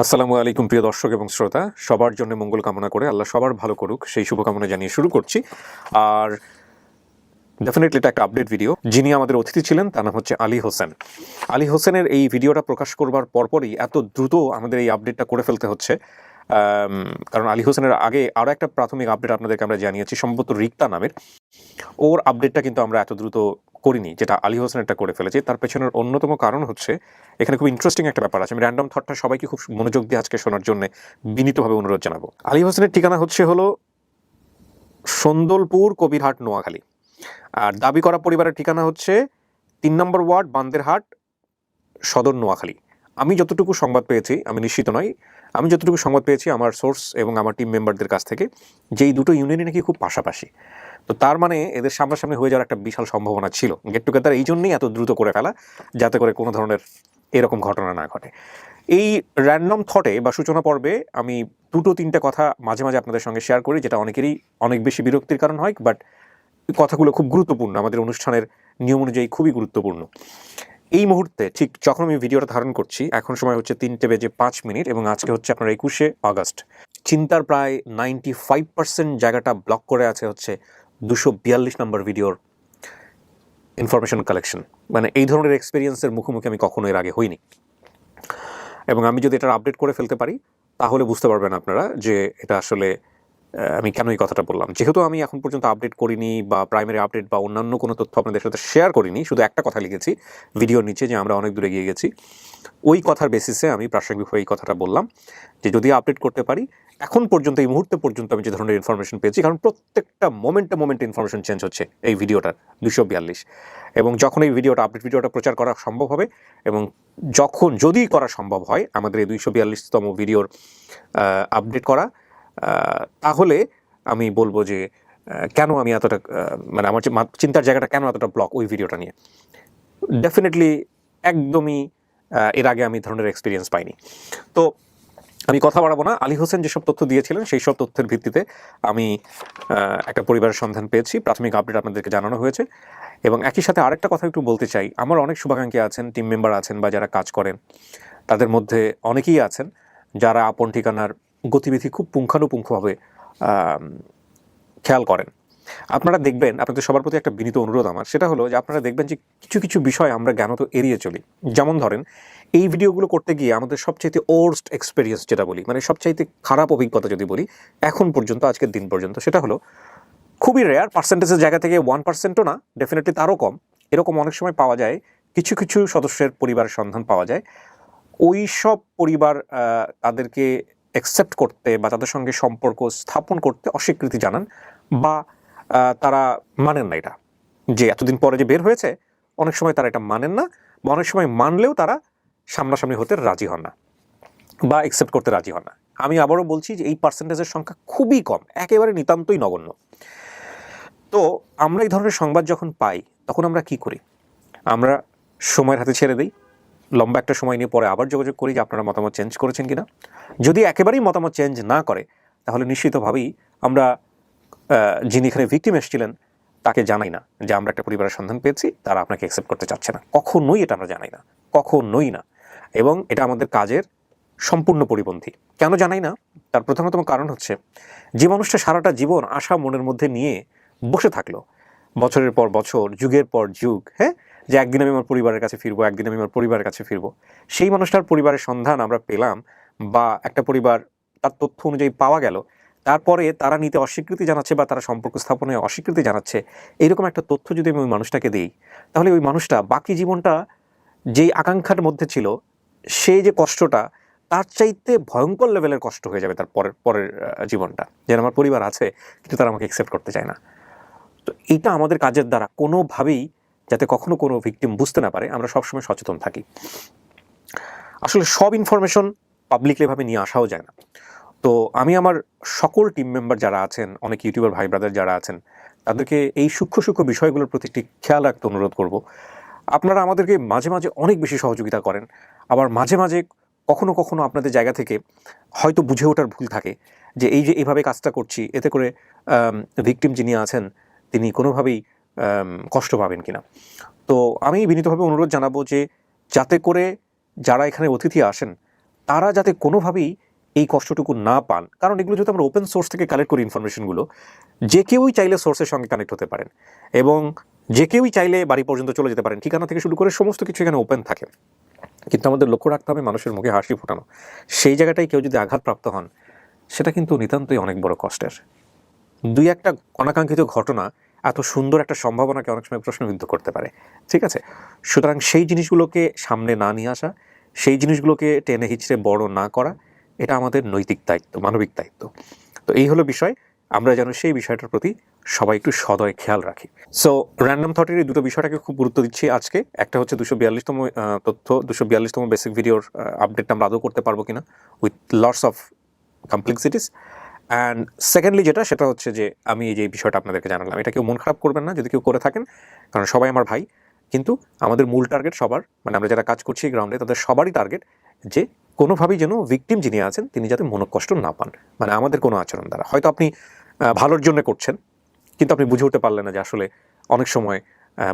আসসালামু আলাইকুম প্রিয় দর্শক এবং শ্রোতা, সবার জন্য মঙ্গল কামনা করে আল্লাহ সবার ভালো করুক সেই শুভকামনা জানিয়ে শুরু করছি। আর ডেফিনেটলি এটা একটা আপডেট ভিডিও। যিনি আমাদের অতিথি ছিলেন তার নাম হচ্ছে আলী হোসেন। আলী হোসেনের এই ভিডিওটা প্রকাশ করবার পরপরই এত দ্রুত আমাদের এই আপডেটটা করে ফেলতে হচ্ছে, কারণ আলী হোসেনের আগে আরও একটা প্রাথমিক আপডেট আপনাদেরকে আমরা জানিয়েছি, সম্ভবত রিক্তা নামের। ওর আপডেটটা কিন্তু আমরা এত দ্রুত করিনি, যেটা আলী হোসেনেরটা করে ফেলেছি। তার পেছনের অন্যতম কারণ হচ্ছে এখানে খুব ইন্টারেস্টিং একটা ব্যাপার আছে। আমি র্যান্ডম থটটা সবাইকে খুব মনোযোগ দিয়ে আজকে শোনার জন্য বিনীতভাবে অনুরোধ জানাবো। আলী হোসেনের ঠিকানা হলো সন্দলপুর, কবিরহাট, নোয়াখালী। আর দাবি করা পরিবারের ঠিকানা হচ্ছে ৩ নম্বর ওয়ার্ড, বান্দেরহাট, সদর, নোয়াখালী। আমি যতটুকু সংবাদ পেয়েছি, আমি নিশ্চিত নই, আমি যতটুকু সংবাদ পেয়েছি আমার সোর্স এবং আমার টিম মেম্বারদের কাছ থেকে, যে এই দুটো ইউনিয়নই নাকি খুব পাশাপাশি। তো তার মানে এদের সামনাসামনি হয়ে যাওয়ার একটা বিশাল সম্ভাবনা ছিল। গেট টুগেদার এই জন্যই এত দ্রুত করে ফেলা, যাতে করে কোনো ধরনের এরকম ঘটনা না ঘটে। এই র্যান্ডম থটে বা সূচনা পর্বে আমি দুটো তিনটে কথা মাঝে মাঝে আপনাদের সঙ্গে শেয়ার করি, যেটা অনেকেরই অনেক বেশি বিরক্তির কারণ হয়, বাট কথাগুলো খুব গুরুত্বপূর্ণ, আমাদের অনুষ্ঠানের নিয়ম অনুযায়ী খুবই গুরুত্বপূর্ণ। এই মুহূর্তে ঠিক যখন আমি ভিডিওটা ধারণ করছি, এখন সময় হচ্ছে 3:05 এবং আজকে হচ্ছে আপনার 21শে আগস্ট। চিন্তার প্রায় 95% জায়গাটা ব্লক করে আছে হচ্ছে 242 নম্বর ভিডিওর ইনফরমেশন কালেকশন। মানে এই ধরনের এক্সপিরিয়েন্সের মুখোমুখি আমি কখনো এর আগে হইনি, এবং আমি যদি এটার আপডেট করে ফেলতে পারি তাহলে বুঝতে পারবেন আপনারা যে এটা আসলে আমি কেন এই কথাটা বললাম। যেহেতু আমি এখন পর্যন্ত আপডেট করিনি বা প্রাইমারি আপডেট বা অন্যান্য কোনো তথ্য আপনাদের সাথে শেয়ার করিনি, শুধু একটা কথা লিখেছি ভিডিওর নিচে যে আমরা অনেক দূরে গিয়ে গেছি, ওই কথার বেসিসে আমি প্রাসঙ্গিকভাবে এই কথাটা বললাম যে যদি আপডেট করতে পারি। এখন পর্যন্ত এই মুহূর্তে পর্যন্ত আমি যে ধরনের ইনফরমেশন পেয়েছি, কারণ প্রত্যেকটা মোমেন্টে ইনফরমেশন চেঞ্জ হচ্ছে এই ভিডিওটার 242, এবং যখন এই ভিডিওটা আপডেট ভিডিওটা প্রচার করা সম্ভব হবে, এবং যদি করা সম্ভব হয় আমাদের এই 242তম ভিডিওর আপডেট করা, তাহলে আমি বলবো যে কেন আমি এতটা মানে আমার যে চিন্তার জায়গাটা কেন এতটা ব্লক ওই ভিডিওটা নিয়ে। ডেফিনেটলি একদমই এর আগে আমি ধরনের এক্সপিরিয়েন্স পাইনি। তো আমি কথা বাড়াবো না। আলী হোসেন যেসব তথ্য দিয়েছিলেন সেই সব তথ্যের ভিত্তিতে আমি একটা পরিবারের সন্ধান পেয়েছি, প্রাথমিক আপডেট আপনাদেরকে জানানো হয়েছে। এবং একই সাথে আরেকটা কথা একটু বলতে চাই, আমার অনেক শুভাকাঙ্ক্ষী আছেন, টিম মেম্বার আছেন বা যারা কাজ করেন, তাদের মধ্যে অনেকেই আছেন যারা আপন ঠিকানার গতিবিধি খুব পুঙ্খানুপুঙ্খভাবে খেয়াল করেন। আপনারা দেখবেন, আপনাদের সবার প্রতি একটা বিনীত অনুরোধ আমার, সেটা হলো যে আপনারা দেখবেন যে কিছু কিছু বিষয় আমরা জ্ঞানত এড়িয়ে চলি। যেমন ধরেন, এই ভিডিওগুলো করতে গিয়ে আমাদের সবচাইতে ওর্স্ট এক্সপিরিয়েন্স যেটা বলি, মানে সবচাইতে খারাপ অভিজ্ঞতা যদি বলি এখন পর্যন্ত, আজকের দিন পর্যন্ত, সেটা হলো খুবই রেয়ার, পার্সেন্টেজের জায়গা থেকে 1%ও না, ডেফিনেটলি তারও কম, এরকম অনেক সময় পাওয়া যায় কিছু কিছু সদস্যের পরিবারের সন্ধান পাওয়া যায়। ওই সব পরিবার তাদেরকে অ্যাকসেপ্ট করতে বা তাদের সঙ্গে সম্পর্ক স্থাপন করতে অস্বীকৃতি জানান, বা তারা মানেন না এটা, যে এতদিন পরে যে বের হয়েছে, অনেক সময় তারা এটা মানেন না, বা অনেক সময় মানলেও তারা সামনাসামনি হতে রাজি হন না বা অ্যাকসেপ্ট করতে রাজি হন না। আমি আবারও বলছি যে এই পার্সেন্টেজের সংখ্যা খুবই কম, একেবারে নিতান্তই নগণ্য। তো আমরা এই ধরনের সংবাদ যখন পাই তখন আমরা কি করি? আমরা সময়ের হাতে ছেড়ে দিই, লম্বা একটা সময় নিয়ে পরে আবার যোগাযোগ করি যে আপনারা মতামত চেঞ্জ করেছেন কিনা। যদি একেবারেই মতামত চেঞ্জ না করে, তাহলে নিশ্চিতভাবেই আমরা যিনি এখানে ভিকটিম এসেছিলেন তাকে জানাই না যে আমরা একটা পরিবারের সন্ধান পেয়েছি, তারা আপনাকে অ্যাকসেপ্ট করতে চাচ্ছে না। কখনোই এটা আমরা জানাই না, কখনোই না। এবং এটা আমাদের কাজের সম্পূর্ণ পরিপন্থী। কেন জানাই না? তার প্রধানতম কারণ হচ্ছে, যে মানুষটা সারাটা জীবন আশা মনের মধ্যে নিয়ে বসে থাকলো, বছরের পর বছর, যুগের পর যুগ, হ্যাঁ, যে একদিন আমি আমার পরিবারের কাছে ফিরবো, একদিন আমি আমার পরিবারের কাছে ফিরবো, সেই মানুষটার পরিবারের সন্ধান আমরা পেলাম, বা একটা পরিবার তার তথ্য অনুযায়ী পাওয়া গেল, তারপরে তারা নিতে অস্বীকৃতি জানাচ্ছে বা তারা সম্পর্ক স্থাপনে অস্বীকৃতি জানাচ্ছে, এইরকম একটা তথ্য যদি আমি ওই মানুষটাকে দিই, তাহলে ওই মানুষটা বাকি জীবনটা যেই আকাঙ্ক্ষার মধ্যে ছিল, সেই যে কষ্টটা, তার চাইতে ভয়ঙ্কর লেভেলের কষ্ট হয়ে যাবে তার পরের পরের জীবনটা। যেন আমার পরিবার আছে কিন্তু তারা আমাকে অ্যাকসেপ্ট করতে চায় না। তো এটা আমাদের কাজের দ্বারা কোনোভাবেই যাতে কখনো কোনো ভিকটিম বুঝতে না পারে, আমরা সবসময় সচেতন থাকি। আসলে সব ইনফরমেশন পাবলিকলিভাবে নিয়ে আসাও যায় না। তো আমি আমার সকল টিম মেম্বার যারা আছেন, অনেক ইউটিউবার ভাই ব্রাদার যারা আছেন, তাদেরকে এই সূক্ষ্ম সূক্ষ্ম বিষয়গুলোর প্রতি একটি খেয়াল রাখতে অনুরোধ করব। আপনারা আমাদেরকে মাঝে মাঝে অনেক বেশি সহযোগিতা করেন, আবার মাঝে মাঝে কখনো কখনো আপনাদের জায়গা থেকে হয়তো বুঝে ওঠার ভুল থাকে যে এই যে এইভাবে কাজটা করছি, এতে করে ভিকটিম যিনি আছেন তিনি কোনোভাবেই কষ্ট পাবেন কিনা। তো আমি বিনীতভাবে অনুরোধ জানাবো যে যাতে করে যারা এখানে অতিথি আসেন তারা যাতে কোনোভাবেই এই কষ্টটুকু না পান, কারণ এগুলো যদি আমরা ওপেন সোর্স থেকে কালেক্ট করি ইনফরমেশনগুলো, যে কেউই চাইলে সোর্সের সঙ্গে কানেক্ট হতে পারেন এবং যে কেউই চাইলে বাড়ি পর্যন্ত চলে যেতে পারেন, ঠিকানা থেকে শুরু করে সমস্ত কিছু এখানে ওপেন থাকে। কিন্তু আমাদের লক্ষ্য রাখতে হবে মানুষের মুখে হাসি ফোটানো। সেই জায়গাটায় কেউ যদি আঘাতপ্রাপ্ত হন, সেটা কিন্তু নিতান্তই অনেক বড় কষ্টের। দুই একটা অনাকাঙ্ক্ষিত ঘটনা এত সুন্দর একটা সম্ভাবনাকে অনেক সময় প্রশ্নবিদ্ধ করতে পারে, ঠিক আছে? সুতরাং সেই জিনিসগুলোকে সামনে না নিয়ে আসা, সেই জিনিসগুলোকে টেনে হিচড়ে বড় না করা, এটা আমাদের নৈতিক দায়িত্ব, মানবিক দায়িত্ব। তো এই হলো বিষয়, আমরা যেন সেই বিষয়টার প্রতি সবাই একটু সদয় খেয়াল রাখি। সো র্যান্ডম থটের এই দুটো বিষয়টাকে খুব গুরুত্ব দিচ্ছি আজকে। একটা হচ্ছে 242তম তথ্য, 242তম বেসিক ভিডিওর আপডেট আমরা আদৌ করতে পারবো কিনা with lots of complexities. And secondly সেটা হচ্ছে যে আমি এই যে বিষয়টা আপনাদেরকে জানালাম, এটা কেউ মন খারাপ করবেন না যদি কেউ করে থাকেন, কারণ সবাই আমার ভাই। কিন্তু আমাদের মূল টার্গেট সবার, মানে আমরা যারা কাজ করছি গ্রাউন্ডে তাদের সবারই টার্গেট যে কোনোভাবেই যেন ভিকটিম যিনি আছেন তিনি যাতে মনোকষ্ট না পান, মানে আমাদের কোনো আচরণ দ্বারা। হয়তো আপনি ভালোর জন্য করছেন, কিন্তু আপনি বুঝে উঠতে পারলেন না যে আসলে অনেক সময়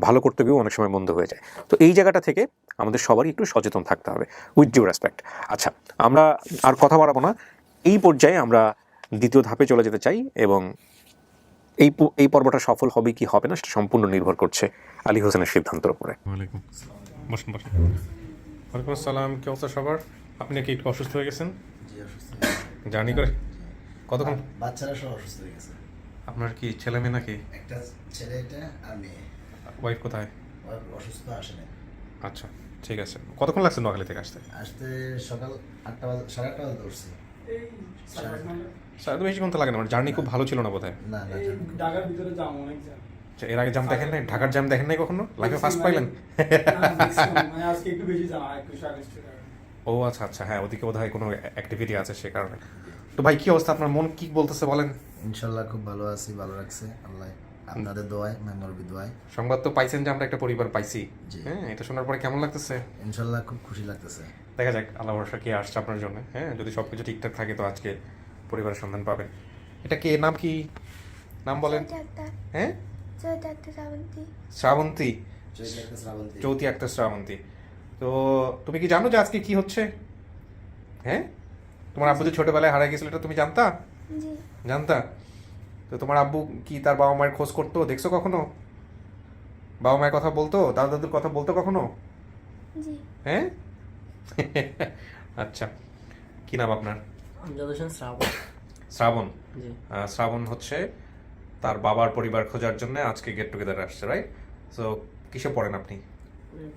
ভালো করতে গিয়েও অনেক সময় মন্দ হয়ে যায়। তো এই জায়গাটা থেকে আমাদের সবারই একটু সচেতন থাকতে হবে, উইথ ডিউ রেসপেক্ট। আচ্ছা, আমরা আর কথা বাড়াবো না, এই পর্যায়ে আমরা দ্বিতীয় ধাপে চলে যেতে চাই এবং এই পর্বটা সফল হবে কি হবে না সেটা সম্পূর্ণ নির্ভর করছে আলী হোসেনের সিদ্ধান্তের উপরে। ওয়ালাইকুম আসসালাম, কি অবস্থা সবার? আপনি কি একটু অসুস্থ হয়ে গেছেন? জার্নি করে কতক্ষণ? বাচ্চারা সব অসুস্থ হয়ে গেছে। আপনার কি ছেলে মেয়ে নাকি? একটা ছেলে, এটা আর মেয়ে। ওয়াইফ কোথায়? ওর অসুস্থ, আসে না। আচ্ছা, ঠিক আছে। কতক্ষণ লাগছে নোয়াখালী থেকে আসতে? আসতে সকাল 8টা বাজে, 8:30 বাজে উঠছি। স্যার তো বেশিক্ষণ তো লাগে না, আমার জার্নি খুব ভালো ছিল না বোধহয়। না না, ঢাকার ভিতরে জাম অনেক জ্যাম। আচ্ছা, এর আগে জাম দেখেন নাই? ঢাকার জাম দেখেন নাই কখনো? লাইফে ফার্স্ট পাইলেন? মানে আজকে একটু বেশি জাম, একটু আগস্ট। ও আচ্ছা আচ্ছা, হ্যাঁ ওদিকে বোধহয় কোনো অ্যাক্টিভিটি আছে সে কারণে। তো ভাই কি অবস্থা, আপনার মন কি বলতেছে বলেন? ইনশাল্লাহ খুব ভালো আছি, ভালো রাখছে আল্লাহ, আপনাদের দোয়ায়, মেমোরি দোয়ায়। সংবাদ তো পাইছেন যে আমরা একটা পরিবার পাইছি, জি। হ্যাঁ, এটা শোনার পরে কেমন লাগতেছে? ইনশাল্লাহ খুব খুশি লাগতেছে। দেখা যাক আল্লাহ ভরসা কে আসছে আপনার জন্য, হ্যাঁ, যদি সব কিছু ঠিকঠাক থাকে তো আজকে পরিবারের সন্ধান পাবেন। এটা কে, নাম কি, নাম বলেন? হ্যাঁ, শ্রাবন্তী, চৌতি আক্তার শ্রাবন্তী। তো তুমি কি জানো যে আজকে কি হচ্ছে? হ্যাঁ, তোমার আব্বু যে ছোটবেলায় হারিয়ে গেছিল এটা তুমি জানতা? জানতা? তো তোমার আব্বু কি তার বাবা মায়ের খোঁজ করতো? দেখছো কখনো? বাবা মায়ের কথা বলতো, দাদা দাদুর কথা বলতো কখনো? হ্যাঁ। আচ্ছা, কি নাম আপনার? শ্রাবণ। শ্রাবণ। জি। শ্রাবণ হচ্ছে তার বাবার পরিবার খোঁজার জন্য আজকে গেট টুগেদার আসছে, রাইট? সো কিসে পড়েন আপনি?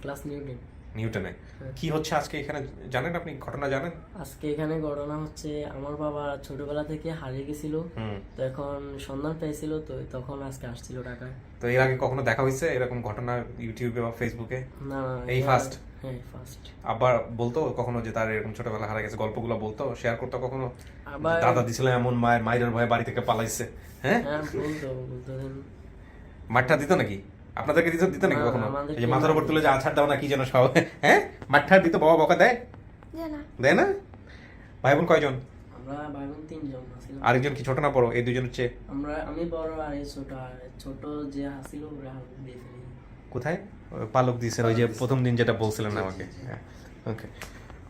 Class Newton. নিউটনে। কি হচ্ছে আজকে এখানে জানেন আপনি, ঘটনা জানেন? আজকে এখানে ঘটনা হচ্ছে আমার বাবা ছোটবেলা থেকে হারিয়ে গেছিল, তো এখন সন্ধান পেয়েছিল, তো তখন আজকে আসছিল ঢাকায়। তো এর আগে কখনো দেখা হয়েছে এরকম ঘটনা ইউটিউবে বা ফেসবুকে? না, এই ফার্স্ট? হ্যাঁ, ফার্স্ট। আবার বলতো কখনো যে তার এরকম ছোটবেলা হারিয়ে গেছে, গল্পগুলো বলতো, শেয়ার করতো কখনো? আবার দাদা দিছিল এমন, মায়ের ভয়ে বাড়ি থেকে পালাইছে, হ্যাঁ? হ্যাঁ, বলতো মাঠটা দিত নাকি আপনাদেরকে? দিত নাকি না, কখনো? আমাদেরকে এই যে মাথার উপর তুলে যে আছাড় দাও না কি যেন সব, হ্যাঁ, মাঠটা দিত? বাবা বকা দেয়? দেয় না? ভাই বোন কয়জন? আমরা ভাই বোন 3 জন ছিলাম। আরেকজন কি ছোট না বড় এই দুজনের চেয়ে? আমি বড় আর এই ছোট, আর ছোট যে আসছিল ওরা হালকা দিয়ে ফেলি। কোথায় পালক দিয়েছেন? ওই যে প্রথম দিন যেটা বলছিলেন আমাকে। ওকে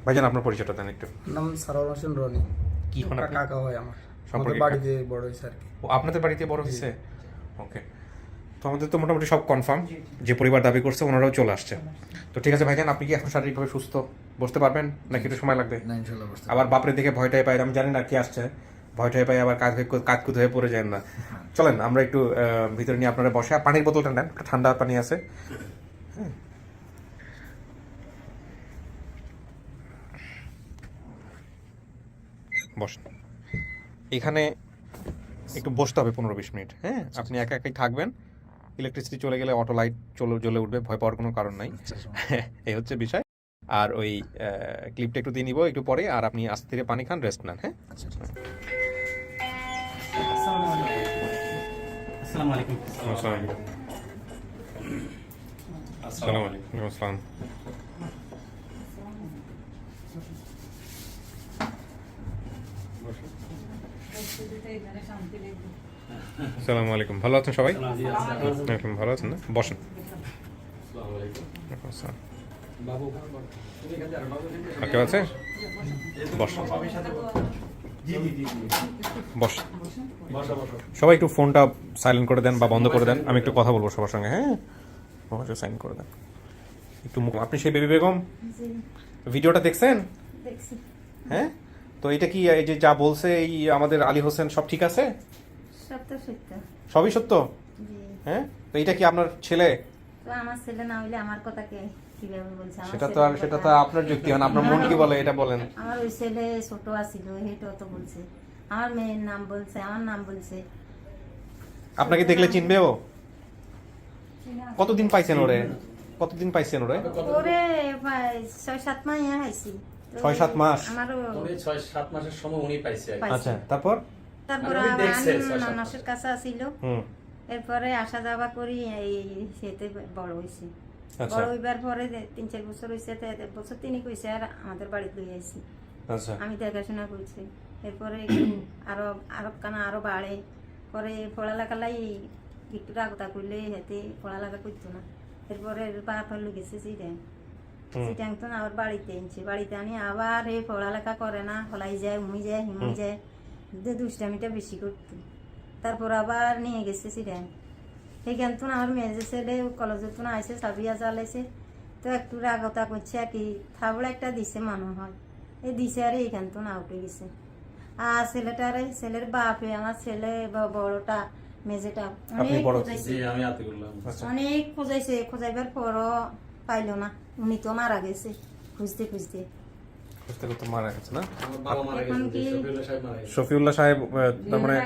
ভাইজান, আপনার পরিচয়টা দেন একটু। নাম সারোয়ার হোসেন রনি। কি হন আপনি? কাকা হয় আমার, সম্পর্কে বাড়িতে বড় হয়েছে আর কি। ও আপনাদের বাড়িতে বড় হয়েছে? ওকে, তো আমাদের তো মোটামুটি সব কনফার্ম, যে পরিবার দাবি করছে ওনারাও চলে আসছে। তো ঠিক আছে ভাইজান, আপনি কি এখন শারীরিকভাবে সুস্থ, বসতে পারবেন নাকি একটু সময় লাগবে? না, ইনশাল্লাহ বসতে আবার বাপরে দেখে ভয়টাই পাই, আমি জানি না কি আসছে, ভয়টাই পাই আবার কাককুত হয়ে পড়ে যায় না। চলেন আমরা একটু ভিতরে নিয়ে আপনারা বসে, আর পানির বোতলটা নেন, একটু ঠান্ডা পানি আছে। বসেন এখানে, একটু বসতে হবে 15-20 মিনিট, হ্যাঁ? আপনি একা একাই থাকবেন, ইলেকট্রিসিটি চলে গেলে অটো লাইট জ্বলে উঠবে, ভয় পাওয়ার কোনো কারণ নাই। এই হচ্ছে বিষয়। আর ওই ক্লিপটা একটু দিয়ে নিব একটু পরে, আর আপনি আস্তে ধীরে পানি খান, রেস্ট নেন, হ্যাঁ? আসসালামু আলাইকুম। আসসালামু আলাইকুম। আসসালাম। আসসালামু আলাইকুম, ভালো আছেন সবাই? একদম ভালো আছেন না? বসেন। আসসালাম। কেউ আছে? বস বস। সবাই একটু ফোনটা সাইলেন্ট করে দেন বা বন্ধ করে দেন, আমি একটু কথা বলবো সবার সঙ্গে। হ্যাঁ, অবশ্যই সাইন করে দেন একটু মুখ। আপনি সেই বেবি বেগম ভিডিওটা দেখছেন? দেখছি হ্যাঁ, তো এটা কি এই যে যা বলছে এই আমাদের আলী হোসেন সব ঠিক আছে? সত্য সত্য সবই সত্য? জি। হ্যাঁ, তো এটা কি আপনার ছেলে? তো আমার ছেলে না হইলে আমার কথাকে কিভাবে বলছে? আমার সেটা তো ছেলের আর সেটা তো কথা- আপনার যুক্তি, মানে আপনার মন কি বলে এটা বলেন। আমার ওই ছেলে ছোট আছিল হেটাও তো বলছে, আমার মেয়ের নাম বলছে, আমার নাম বলছে। আপনাকে দেখলে চিনবে ও? কতদিন পাইছেন ওরে? কতদিন পাইছেন ওরে? ওরে 6-7 মাস হাইছি। 6-7 মাস? আমারও 6-7 মাসের সময় উনি পাইছে আর কি। পাইছে। আচ্ছা, তারপর? তারপর মানে উনি দেখছে আমার 6-7 মাস। নানাসের কাছে আসিল, এরপরে আসা যাওয়া করি এই সেতে বড় হয়েছি। আচ্ছা। বড় হইবার পরে 3-4 বছর হয়েছে, 1 তিনি কইছে আর আমাদের বাড়িতে লই আইছি, আচ্ছা, আমি দেখাশোনা করছি। এরপরে আরো আরো কানা আরো বাড়ে, পরে পড়ালেখা লাই একটু রাগতা করলে হেতে পড়ালেখা করতো না। এরপরে বাপের লোক গেছে সিটাং তো না আবার বাড়িতে আনছে, বাড়িতে আনি আবার এই পড়ালেখা করে না, হলাই যায় উমি যায় হিমি যায়, দুষ্টামিটা বেশি করতো। তারপর আবার নিয়ে গেছে সিটাং, সেইখান তো আমার মেয়ে ছেলে কলেজে তো না আইসে সাবিয়া চালাইছে, তো একটু রাগতা করছে আর কি, থাবড়া একটা দিছে মনে হয়, এই দিছে আর এইখান তো না উঠে গেছে। আর ছেলের বাপে আমার ছেলে বড়টা মেজেটা আপনি অনেক বড়? খোঁজাইছে, জি, আমি হাতে করলাম। আচ্ছা। অনেক খোঁজাইছে, খোঁজাইবার পরও পাইলো না, উনি তো মারা গেছে খুঁজতে খুঁজতে। বুঝতে করতে মারা গেছে না? আমার বাবা মারা এখন গেছে, কি- শফিউল্লাহ সাহেব মারা গেছে। শফিউল্লাহ সাহেব তার মানে,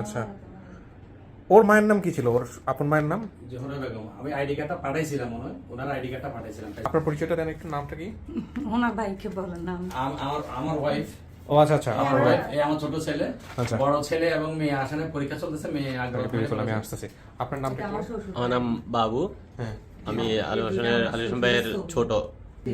আচ্ছা। ওর মায়ের নাম কি ছিল? ওর আপন মায়ের নাম? জোহরা বেগম। আমি আইডি কার্ডটা পাঠাইছিলাম মনে হয়, ওনার আইডি কার্ডটা পাঠাইছিলাম। আপনার পরিচয়টা দেন একটু, নামটা কি? ওনার ভাইকে বলেন নাম। আমার ওয়াইফ, ও আচ্ছা আচ্ছা, আমার আপনার ওয়াইফ, এই আমার ছোট ছেলে, আচ্ছা। বড় ছেলে এবং মেয়ে আসনে পরীক্ষা চলতেছে, মেয়ে আগ্রহ করে বিউটিফুল, আমি আসতেছি। আপনার নামটা কি? আমার শ্বশুর। আমার নাম বাবু, হ্যাঁ। আমি আলী হোসেন ভাইয়ের ছোট।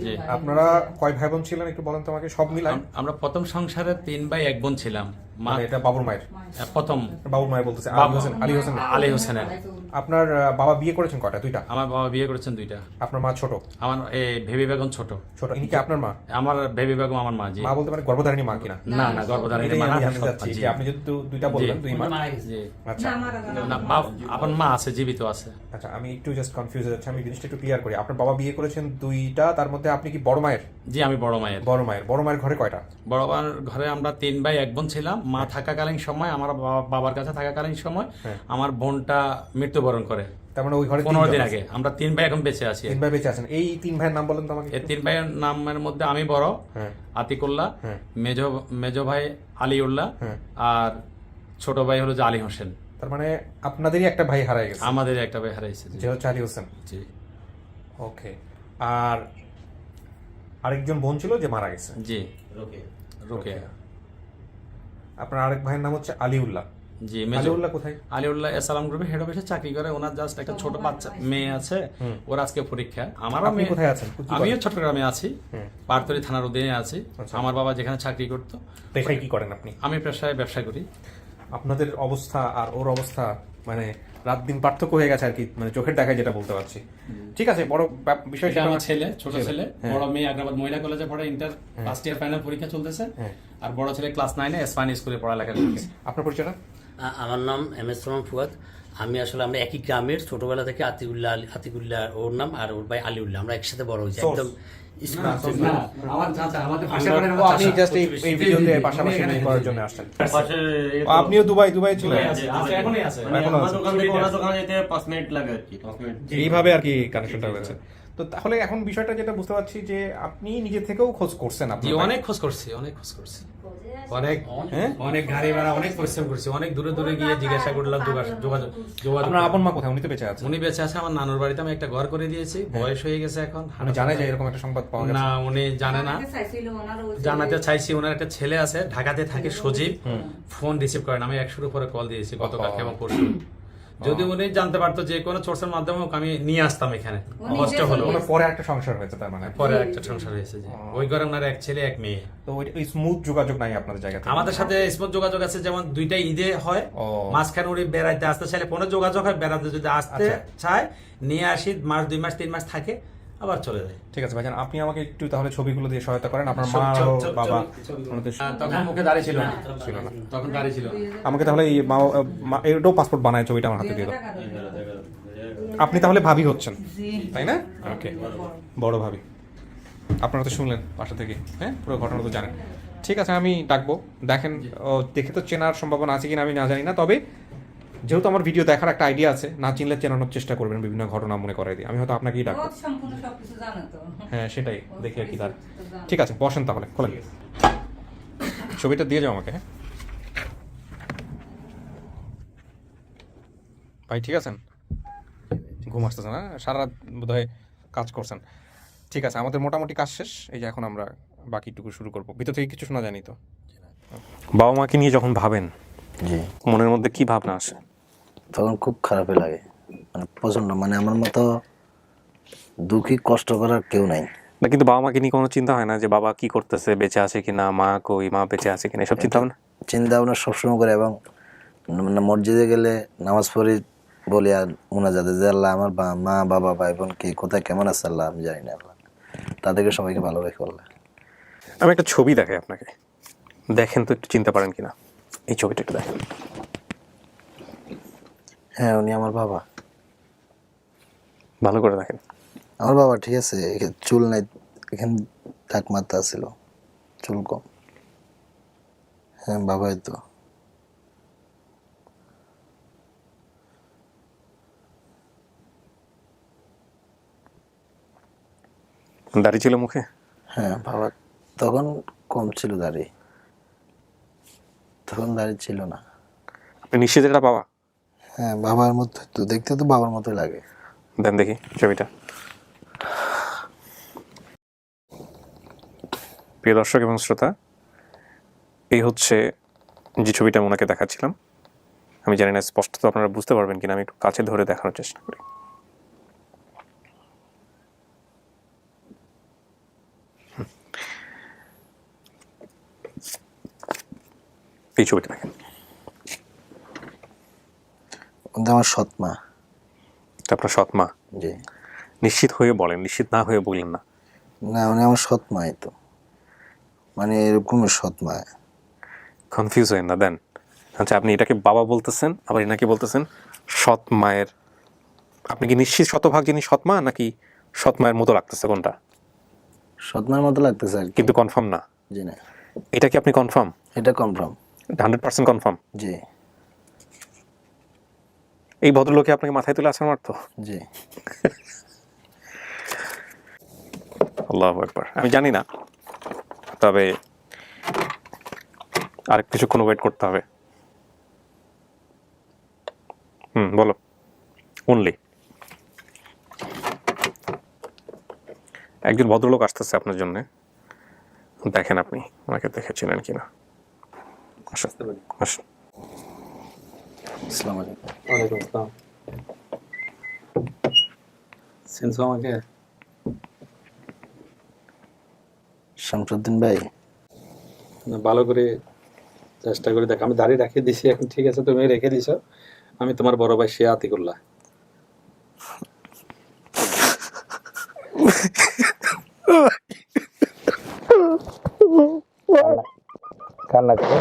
জি, আপনারা কয় ভাই বোন ছিলেন একটু বলেন তো আমাকে, সব মিলাই। আমরা প্রথম সংসারে 3 ভাই 1 বোন ছিলাম। মানে এটা বাবুর মায়ের? প্রথম বাবুর মায়ের বলতেছে আলী হোসেন। আলী হোসেনের। আপনার বাবা বিয়ে করেছেন কয়টা? 2টা? আমার বাবা বিয়ে করেছেন 2টা। আপনার মা ছোট? আমার এই বেবি বেগম ছোট। ছোট, ইনি কি আপনার মা? আমার বেবি বেগম আমার মা। জি, মা বলতে মানে গর্ভধারিণী মা কিনা? না না, গর্ভধারিণী এটাই মা না, আমি জানতে চাচ্ছি জি। যে আপনি যেহেতু 2টা বললেন, 2 মা। জি। আচ্ছা না, আপনার মা আছে, জীবিত আছে। আচ্ছা, আমি একটু জাস্ট কনফিউজ হয়ে যাচ্ছি, আমি জিনিসটা একটু ক্লিয়ার করি। আপনার বাবা বিয়ে করেছেন 2টা, তার মধ্যে আপনি কি বড় মায়ের? জি, আমি বড় মায়ের। বড় মায়ের ঘরে কয়টা? বড় মার ঘরে আমরা 3 ভাই 1 বোন ছিলাম। মা থাকাকালীন সময়, আমার বাবার কাছে থাকাকালীন সময় হ্যাঁ। আমার বোনটা মৃত্যুবরণ করে তার মানে ওই ঘরে 15 দিন আগে। আমরা 3 ভাই এখন বেঁচে আছি। 3 ভাই বেঁচে আছেন। এই 3 ভাইয়ের নাম বলেন তো আমাকে এই একটু। 3 ভাইয়ের নামের মধ্যে আমি বড়, হ্যাঁ আতিকুল্লাহ, হ্যাঁ মেজো ভাই আলিউল্লাহ, হ্যাঁ। আর ছোট ভাই হলো যে আলী হোসেন। তার মানে আপনাদেরই একটা ভাই হারায় গেছে, আমাদের একটা ভাই হারাইছে। জি। যে হচ্ছে আলী হোসেন। জি। ওকে। আর আরেকজন বোন ছিল যে মারা গেছে? জি, রোকেয়া। রোকেয়া। আপনার আরেক ভাইয়ের নাম হচ্ছে আলিউল্লাহ। জি, মেজো আলিউল্লাহ কোথায়? আলিউল্লাহ এসালাম গ্রুপে হেড অফিসে চাকরি করে। ওনার জাস্ট একটা ছোট বাচ্চা মেয়ে আছে, ওর আজকে পরীক্ষা। আমারও আপনি মেয়ে- কোথায় আছেন? কি করেন? আমিও চট্টগ্রামে আছি, হুম। পার্তরি থানার অধীনে আছি। আচ্ছা। আমার বাবা যেখানে চাকরি করতো। পেশায় কি করেন আপনি? আমি পেশায় ব্যবসা করি। আপনাদের অবস্থা আর ওর অবস্থা মানে রাত দিন পার্থক্য হয়ে গেছে আর কি, মানে চোখের দেখায় যেটা বলতে পারছি। ঠিক আছে, বড় বিষয় এটা আমার ছেলে, ছোট ছেলে। ছেলে। হ্যাঁ। বড় মেয়ে আগ্রাবাদ মহিলা কলেজে পড়ে, ইন্টার ফার্স্ট ইয়ার ফাইনাল পরীক্ষা চলতেছে। হ্যাঁ। আর বড় ছেলে ক্লাস 9-এ স্প্যানিশ স্কুলে পড়ালেখা করছে। আপনার পরিচয়টা? আমার নাম MS রহমান ফুয়াদ। আমি আসলে আমরা একই গ্রামের, ছোটবেলা থেকে আতিকুল্লাহ ওর নাম, আর ওর ভাই আলিউল্লাহ, আমরা একসাথে বড় হয়েছি একদম স্কুল। না, আমার চাচা, আমাদের পাশে ও, বাড়ির আমার আপনি চাচা। জাস্ট এই ভিডিওতে পাশাপাশি করার জন্য আসছেন। ও, আপনিও দুবাই ছিলেন? আছে, এখনই আছে। এখনো আছে। দোকানে যেতে 5 মিনিট লাগে আর কি, 5 মিনিট। এইভাবে আর কি কানেকশনটা হয়েছে। তো তাহলে এখন বিষয়টা যেটা বুঝতে পারছি যে আপনি নিজে থেকেও খোঁজ করছেন। জি, আপনি অনেক খোঁজ করছি, অনেক গাড়ি ভাড়া, অনেক পরিশ্রম করছি, অনেক দূরে দূরে গিয়ে জিজ্ঞাসা করলাম, যোগাযোগ। আপনার আপন মা কোথায়? উনি তো বেঁচে আছেন। উনি বেঁচে আছে আমার নানুর বাড়িতে। আমি একটা ঘর করে দিয়েছি, বয়স হয়ে গেছে এখন। উনি জানে যে এরকম একটা সংবাদ পাওয়া গেছে? না, উনি জানে না। জানাতে চাইছিল, ওনারও ওই যে- জানাতে চাইছি। ওনার একটা ছেলে আছে ঢাকাতে থাকে, সজীব, ফোন রিসিভ করেন। আমি 100-এর উপরে কল দিয়েছি গতকালকে এবং পরশু। যদি উনি জানতে পারতো যে কোনো সোর্সের মাধ্যমে হোক, আমি নিয়ে আসতাম এখানে। কষ্ট হলো। ওনার পরে একটা সংসার হয়েছে তার মানে? পরে একটা সংসার হয়েছে। যে ওই ঘরে ওনার 1 ছেলে 1 মেয়ে। তো ওই স্মুথ যোগাযোগ নাই আপনাদের জায়গা থেকে? আমাদের সাথে স্মুথ যোগাযোগ আছে, যেমন 2টা ঈদে হয়। ও। মাঝখানে উনি বেড়াইতে আসতে চাইলে ফোনে যোগাযোগ হয়, বেড়াতে যদি আসতে আচ্ছা। চায় নিয়ে আসি, মাস 2 মাস 3 মাস থাকে, আবার চলে যায়। ঠিক আছে ভাইজান, আপনি আমাকে একটু তাহলে ছবিগুলো দিয়ে সহায়তা করেন, আপনার মা ছবি- ও ছবি- বাবা ছবি- ওনাদের তখন মুখে দাঁড়িয়ে ছিল না, ছিল না। তখন দাঁড়িয়ে ছিল। আমাকে তাহলে এই এটাও পাসপোর্ট বানায় ছবিটা আমার হাতে দিয়ে দাও। আপনি তাহলে ভাবি হচ্ছেন, তাই না? ওকে, বড় ভাবি। আপনারা তো শুনলেন বাসা থেকে, হ্যাঁ, পুরো ঘটনা তো জানেন। ঠিক আছে, আমি ডাকবো, দেখেন দেখে তো চেনার সম্ভাবনা আছে কিনা আমি না জানি না, তবে যেহেতু আমার ভিডিও দেখার একটা আইডিয়া আছে, না চিনলে চেনানোর চেষ্টা করবেন বিভিন্ন ঘটনা মনে করাই দিই। আমি হয়তো আপনাকেই ডাকবো। সম্পূর্ণ সবকিছু জানে তো। হ্যাঁ সেটাই, দেখি আর কি তার। ঠিক আছে, বসেন তাহলে, খোলেন ছবিটা দিয়ে যাও আমাকে। হ্যাঁ ভাই, ঠিক আছেন? ঘুম আসতেছে না, সারা রাত বোধহয় কাজ করছেন। ঠিক আছে, আমাদের মোটামুটি কাজ শেষ, এই যে এখন আমরা বাকিটুকু শুরু করবো। ভিতর থেকে কিছু শোনা জানি তো? বাবা মাকে নিয়ে যখন ভাবেন, জি, মনের মধ্যে কি ভাবনা আসে? তখন খুব খারাপই লাগে, মানে প্রচন্ড, মানে আমার মতো দুঃখী কষ্ট করার কেউ নাই। না, কিন্তু বাবা মাকে নিয়ে কোনো চিন্তা হয় না যে বাবা কি করতেছে, বেঁচে আছে কিনা, মা কই, মা বেঁচে আছে কিনা, এসব চিন্তা ভাবনা? চিন্তা ভাবনা সবসময় করে, এবং মানে মসজিদে গেলে নামাজ পড়ি, বলি আর মুনাজাতে যে আল্লাহ আমার মা বাবা ভাই বোন কি কোথায় কেমন আছে আল্লাহ আমি জানি না, আল্লাহ তাদেরকে সবাইকে ভালো রেখে আল্লাহ। আমি একটা ছবি দেখাই আপনাকে, দেখেন তো একটু চিনতে পারেন কিনা। এই ছবিটা একটু দেখেন। হ্যাঁ, উনি আমার বাবা। ভালো করে দেখেন। আমার বাবা, ঠিক আছে, চুল নাই, এখানে টাক মাথা ছিল, চুল কম। হ্যাঁ, বাবাই তো। দাড়ি ছিল মুখে? হ্যাঁ, বাবা তখন কম ছিল দাড়ি, তখন দাড়ি ছিল না। আপনি নিশ্চিত এটা বাবা? হ্যাঁ, বাবার মতো তো, দেখতে তো বাবার মতোই লাগে। দেন দেখি ছবিটা। প্রিয় দর্শক এবং শ্রোতা, এই হচ্ছে যে ছবিটা আমি ওনাকে দেখাচ্ছিলাম। আমি জানি না স্পষ্ট তো আপনারা বুঝতে পারবেন কিনা, আমি একটু কাছে ধরে দেখানোর চেষ্টা করি। এই ছবিটা দেখেন। উনি আমার সৎ মা। এটা আপনার সৎ মা? জি। নিশ্চিত হয়ে বলেন, নিশ্চিত না হয়ে বললেন না। না, উনি আমার সৎ মাই তো, মানে এরকমই সৎ মা। কনফিউজ হয়েন না, দেন। আচ্ছা, আপনি এটাকে বাবা বলতেছেন, আবার এনাকে বলতেছেন সৎ মায়ের। আপনি কি নিশ্চিত শতভাগ যিনি সৎ মা, নাকি সৎ মায়ের মতো লাগতেছে, কোনটা? সৎ মায়ের মতো লাগতেছে আর কি। কিন্তু কনফার্ম না? জি না। এটা কি আপনি কনফার্ম? এটা কনফার্ম। 100% কনফার্ম? জি। এই ভদ্রলোকে আপনাকে মাথায় তুলে আছাড় মারতো? জি। আল্লাহু আকবার। আমি জানি না, তবে আরেক কিছুক্ষণ ওয়েট করতে হবে। বলো। অনলি একজন ভদ্রলোক আসতেছে আপনার জন্য, দেখেন আপনি ওনাকে দেখেছিলেন কিনা। আসুন আসুন। আসসালামু আলাইকুম। ওয়ালাইকুম আসসালাম। চিনছো আমাকে? শামসুদ্দিন ভাই। ভালো করে চেষ্টা করে দেখ। আমি দাড়ি রাখিয়ে দিছি এখন, ঠিক আছে, তুমি রেখে দিছো। আমি তোমার বড় ভাই সে আতিকুল্লাহ। কান্না করো,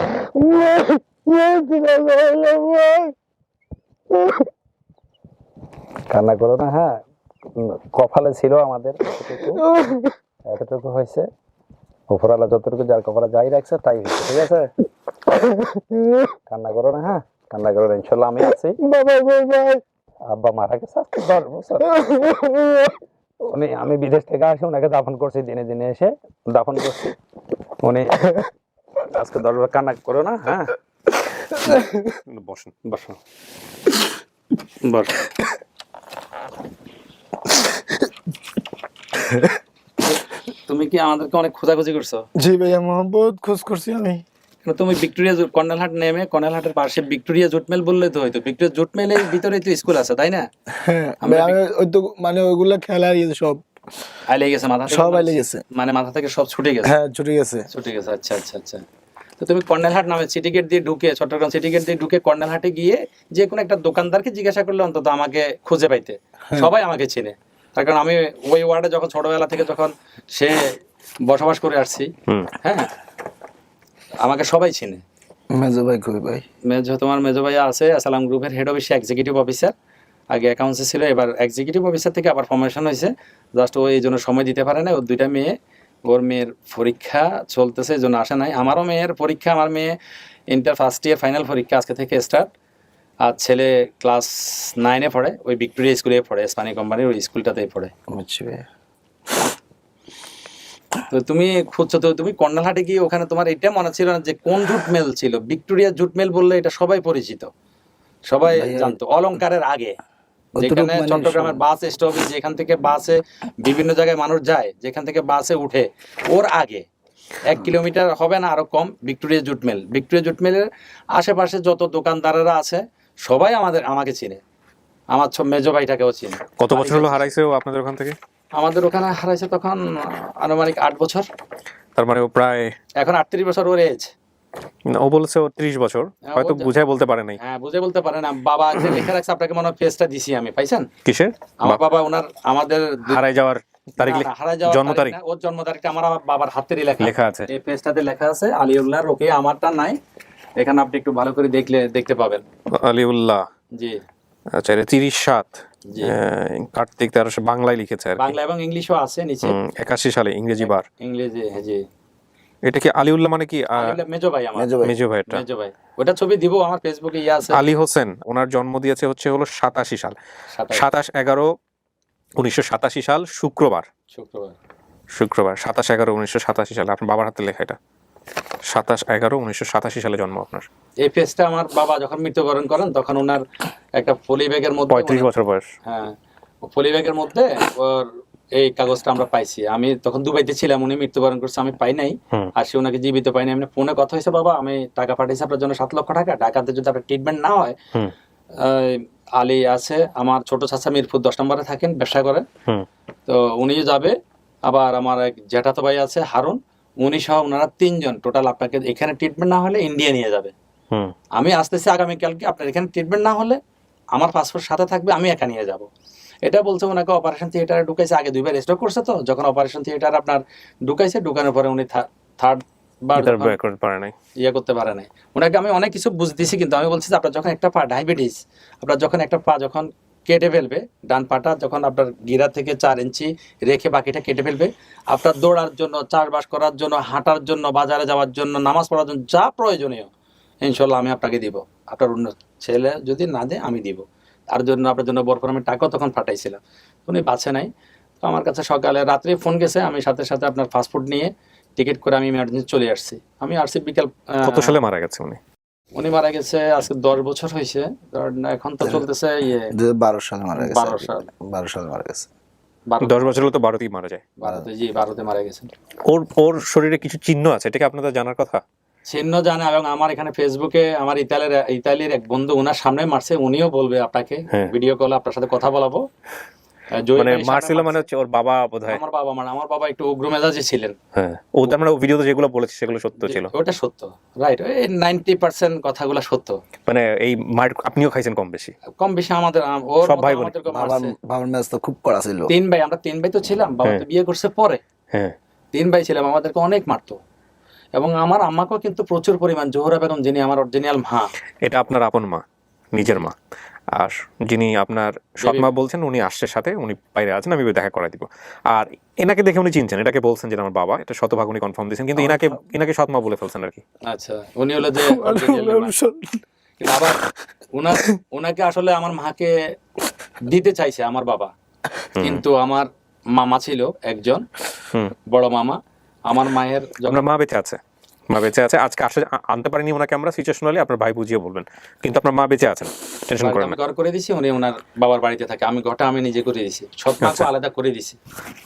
কান্না করো না। হ্যাঁ, কপালে ছিল আমাদের, এতটুকু হয়েছে। উপরালা যতটুকু যার কপালে যাই রাখছে তাই হয়েছে, ঠিক আছে? কান্না করো না, হ্যাঁ কান্না করো না, ইনশাল্লাহ আমি আছি। আব্বা মারা গেছে আজকে 10 বছর। উনি, আমি বিদেশ থেকে আসি, ওনাকে দাফন করছি, দিনে দিনে এসে দাফন করছি। উনি আজকে 10 বছর। কান্না করো না, হ্যাঁ। বসেন বসেন বস। তুমি কি আমাদেরকে অনেক খোঁজাখুঁজি করছো? জি ভাইয়া, বহুত খোঁজ করছি আমি। তুমি ভিক্টোরিয়া কর্নেলহাট নেমে কর্নেলহাটের পাশে ভিক্টোরিয়া জুট মিল বললে তো হয়তো। ভিক্টোরিয়া জুট মিলের ভিতরেই তো স্কুল আছে, তাই না? হ্যাঁ, আমি ওই তো মানে ওইগুলা খেলার সব আইলে গেছে মাথা থেকে, সব আইলে গেছে, মানে মাথা থেকে সব ছুটে গেছে। হ্যাঁ ছুটে গেছে। ছুটে গেছে, আচ্ছা আচ্ছা আচ্ছা। তো তুমি কর্নেলহাট নামে সিটি গেট দিয়ে ঢুকে, চট্টগ্রাম সিটি গেট দিয়ে ঢুকে কর্নেলহাটে গিয়ে যে কোনো একটা দোকানদারকে জিজ্ঞাসা করলে অন্তত আমাকে খুঁজে পাইতে, সবাই আমাকে চেনে। তার কারণ আমি ওই ওয়ার্ডে যখন ছোটবেলা থেকে যখন সে বসবাস করে আসছি, হ্যাঁ, আমাকে সবাই চিনে। মেজো ভাই কই ভাই? তোমার মেজো ভাইয়া আছে আসালাম গ্রুপের হেড অফিসে এক্সিকিউটিভ অফিসার, আগে অ্যাকাউন্টসে ছিল, এবার এক্সিকিউটিভ অফিসার থেকে আবার প্রমোশন হয়েছে। জাস্ট ও এই জন্য সময় দিতে পারে না, ওর 2টা মেয়ে, ওর মেয়ের পরীক্ষা চলতেছে, এই জন্য আসে নাই। আমারও মেয়ের পরীক্ষা, আমার মেয়ে ইন্টার ফার্স্ট ইয়ার ফাইনাল পরীক্ষা আজকে থেকে স্টার্ট। আর ছেলে ক্লাস 9-এ পড়ে, ওই ভিক্টোরিয়া স্কুলে পড়ে, স্পানি কোম্পানির ওই স্কুলটাতেই পড়ে। বুঝছি ভাই। তো তুমি খুঁজছো, তো তুমি কর্নালহাটে গিয়ে ওখানে তোমার এটা মনে ছিল না যে কোন জুট মেল ছিল? ভিক্টোরিয়া জুট মেল বললে এটা সবাই পরিচিত, সবাই জানতো। অলংকারের আগে যেখানে চট্টগ্রামের বাস স্টপেজ, যেখান থেকে বাসে বিভিন্ন জায়গায় মানুষ যায়, যেখান থেকে বাসে উঠে, ওর আগে 1 কিলোমিটার হবে না আরো কম Victoria jute mill. Victoria jute মেলের আশেপাশে যত দোকানদারেরা আছে সবাই আমাকে চিনে, আমার মেজো ভাইটাকেও চিনে। কত বছর হলো হারাইছে ও আপনাদের ওখান থেকে? আমাদের ওখানে হারাইছে তখন আনুমানিক 8 বছর। তার মানে ও প্রায় এখন 38 বছর ওর এজ। ও বলছে ও 30 বছর, হয়তো বুঝাই বলতে পারে নাই। হ্যাঁ, বুঝে বলতে পারে না। বাবা যে লেখা রাখছে, আপনাকে মনে হয় পেজটা দিছি আমি, পাইছেন? কিসের? আমার বাবা ওনার আমাদের হারাই যাওয়ার তারিখ, জন্ম তারিখ, ওর জন্ম তারিখটা আমার বাবার হাতেরই লেখা আছে। এই পেজটাতে লেখা আছে আলিউল্লাহ রোকে, আমারটা নাই। এখানে আপনি একটু ভালো করে দেখতে পাবেন। আলিউল্লাহ, জি। আচ্ছা, 30/7 কার্তিক 1300 বাংলায় লিখেছে আর কি। বাংলা এবং ইংলিশও আছে নিচে। 81 সালে ইংরেজি বার। ইংরেজি, হ্যাঁ জি। এটা কি আলিউল্লাহ মানে কি? মেজো ভাই আমার। মেজো ভাইটা। মেজো ভাই, ওটা ছবি দিব আমার ফেসবুকে, আছে। আলী হোসেন, ওনার জন্ম দিয়েছে হলো 87 সাল, 27/11/1987 সাল, শুক্রবার। 27/11/1987 সালে। আপনার বাবার হাতে লেখা এটা, 27/11/1987 সালে জন্ম আপনার। এই পেজটা আমার বাবা যখন মৃত্যুবরণ করেন তখন ওনার একটা পলি ব্যাগের মধ্যে, 35 বছর বয়স। হ্যাঁ, পলি ব্যাগের মধ্যে ওর এই কাগজটা আমরা পাইছি। আমি তখন দুবাইতে ছিলাম, উনি মৃত্যুবরণ করছে, আমি পাই নাই। আর সে ওনাকে জীবিত পাই নাই। এমনি ফোনে কথা হয়েছে, বাবা আমি টাকা পাঠাইছি আপনার জন্য 7 লক্ষ টাকা, ঢাকাতে যদি আপনার ট্রিটমেন্ট না হয়, আলী আছে আমার ছোট চাচা, মিরপুর 10 নম্বরে থাকেন, ব্যবসা করেন, তো উনি যাবে। আবার আমার এক জ্যাঠাতো ভাই আছে হারুন, উনি সহ ওনারা 3 জন টোটাল আপনাকে এখানে ট্রিটমেন্ট না হলে ইন্ডিয়া নিয়ে যাবে। আমি আসতেছি আগামীকালকে, আপনার এখানে ট্রিটমেন্ট না হলে আমার পাসপোর্ট সাথে থাকবে, আমি একা নিয়ে যাব। এটা বলছে। ওনাকে অপারেশন থিয়েটারে ঢুকাইছে, আগে 2বার স্ট্রোক করছে, তো যখন অপারেশন থিয়েটার আপনার ঢুকাইছে, ঢুকানোর পরে উনি থার্ড বার করতে পারে নাই। ওনাকে আমি অনেক কিছু বুঝতেছি, কিন্তু আমি বলছি যে আপনার যখন একটা পা ডায়াবেটিস, আপনার যখন একটা পা যখন কেটে ফেলবে, ডান পাটা যখন আপনার গিরা থেকে 4 ইঞ্চি রেখে বাকিটা কেটে ফেলবে, আপনার দৌড়ার জন্য, চাষবাস করার জন্য, হাঁটার জন্য, বাজারে যাওয়ার জন্য, নামাজ পড়ার জন্য যা প্রয়োজনীয় ইনশাল্লাহ আমি আপনাকে দিব। আপনার অন্য ছেলে যদি না দেয় আমি দিব। তার জন্য আপনার জন্য বরফর আমি টাকাও তখন পাঠাইছিলাম, উনি বাঁচে নাই। তো আমার কাছে সকালে রাত্রে ফোন গেছে, আমি সাথে সাথে আপনার পাসপোর্ট নিয়ে টিকিট করে আমি ইমার্জেন্সি চলে আসছি। আমি আসছি বিকাল। কত সালে মারা গেছে উনি? উনি মারা গেছে আজকে 10 বছর হয়েছে, এখন তো চলতেছে 2012 সালে মারা গেছে। 12 সালে মারা গেছে। 10 বছর হলো তো 12তেই মারা যায়। 12তে, জি 12তে মারা গেছেন। ওর শরীরে কিছু চিহ্ন আছে, এটা কি আপনাদের জানার কথা? চিহ্ন জানে, এবং আমার এখানে ফেসবুকে আমার ইতালির এক বন্ধু ওনার সামনে মারছে, উনিও বলবে আপনাকে, ভিডিও কলে আপনার সাথে কথা বলাবো। মানে মারছিল মানে হচ্ছে ওর বাবা বোধহয়। আমার বাবা একটু উগ্র মেজাজি ছিলেন। হ্যাঁ, ও তার মানে ভিডিওতে যেগুলো বলেছে সেগুলো সত্য ছিল। ওটা সত্য, রাইট। 90% কথাগুলো সত্য। মানে এই মার আপনিও খাইছেন কম বেশি? আমাদের ওর সব ভাই বোন। বাবার মেজাজ তো খুব কড়া ছিল। 3 ভাই, আমরা 3 ভাই তো ছিলাম, বাবা তো বিয়ে করছে পরে। হ্যাঁ, 3 ভাই ছিলাম, আমাদেরকে অনেক মারতো। এবং আমার আম্মাকেও কিন্তু প্রচুর পরিমাণ, জোহরা বেগম যিনি আমার অরিজিনাল মা, এটা আপনার আপন মা, নিজের মা। আর যিনি আপনার সৎমা বলছেন, উনি আসছে সাথে, উনি বাইরে আছেন, আমি দেখা করাই দিব। আর এনাকে দেখে উনি চিনছেন, এটাকে বলছেন যে আমার বাবা, এটা শতভাগ উনি কনফার্ম দিয়েছেন, কিন্তু এনাকে সৎমা বলে ফেলছেন আর কি। আচ্ছা, উনি হলো যে আবার ওনাকে আসলে আমার মাকে দিতে চাইছে আমার বাবা, কিন্তু আমার মামা ছিল একজন, বড় মামা। আমার মায়ের, আপনার মা বেঁচে আছে? মা বেঁচে আছে। আজকে আনতে পারিনি ওনাকে আমরা, সিচুয়েশনালি আপনার ভাই বুঝিয়ে বলবেন, কিন্তু আপনার মা বেঁচে আছেন, টেনশন করেন না। ঘর করে দিছি, উনি ওনার বাবার বাড়িতে থাকে। আমি ঘরটা আমি নিজে করে দিছি, সব মাকে আলাদা করে দিছি।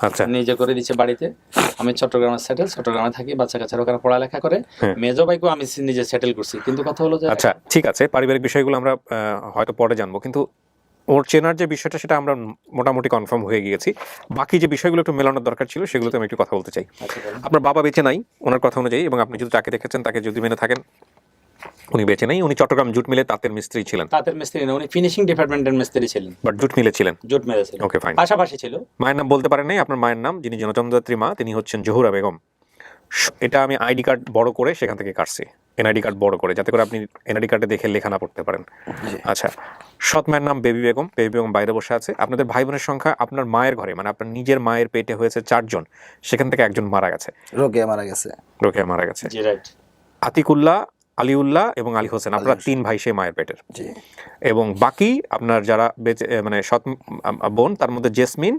আচ্ছা, নিজে করে দিছি বাড়িতে। আমি চট্টগ্রামে সেটেল, চট্টগ্রামে থাকি, বাচ্চা কাচ্চারা ওখানে পড়ালেখা করে। মেজো ভাইকেও আমি নিজে সেটেল করছি, কিন্তু কথা হলো যে আচ্ছা ঠিক আছে, পারিবারিক বিষয়গুলো আমরা হয়তো পরে জানবো, কিন্তু ওর চেনার যে বিষয়টা সেটা আমরা মোটামুটি কনফার্ম হয়ে গিয়েছি। বাকি যে বিষয়গুলো একটু মেলানোর দরকার ছিল সেগুলোতে আমি একটু কথা বলতে চাই। আপনার বাবা বেঁচে নাই ওনার কথা অনুযায়ী, এবং আপনি যদি তাকে দেখেছেন, তাকে যদি মেনে থাকেন, উনি বেঁচে নেই, উনি চট্টগ্রাম জুট মিলে তাঁতের মিস্ত্রি ছিলেন, তাঁতের মিস্ত্রি না, উনি ফিনিশিং ডিপার্টমেন্টের মিস্ত্রি ছিলেন, বাট জুট মিলে ছিলেন। জুট মেরেছিল, ওকে ফাইন। পাশাপাশি ছিল। মায়ের নাম বলতে পারেন নাই, আপনার মায়ের নাম, যিনি জনচন্দ্রাত্রী মা, তিনি হচ্ছেন জহুরা বেগম। এটা আমি আইডি কার্ড বড় করে সেখান থেকে কাটছি, এনআইডি কার্ড বড় করে, যাতে করে আপনি এনআইডি কার্ডে দেখে লেখা না পড়তে পারেন। আচ্ছা, সৎ মায়ের নাম বেবি বেগম, বেবি বেগম বাইরে বসে আছে। আপনাদের ভাই বোনের সংখ্যা আপনার মায়ের ঘরে, মানে আপনার নিজের মায়ের পেটে হয়েছে 4 জন, সেখান থেকে একজন মারা গেছে, রোকেয়া মারা গেছে। রোকেয়া মারা গেছে। জি রাইট। আতিকুল্লাহ, আলিউল্লাহ এবং আলী হোসেন, আপনারা 3 ভাই সেই মায়ের পেটের। জি। এবং বাকি আপনার যারা বেঁচে মানে সৎ বোন, তার মধ্যে জেসমিন,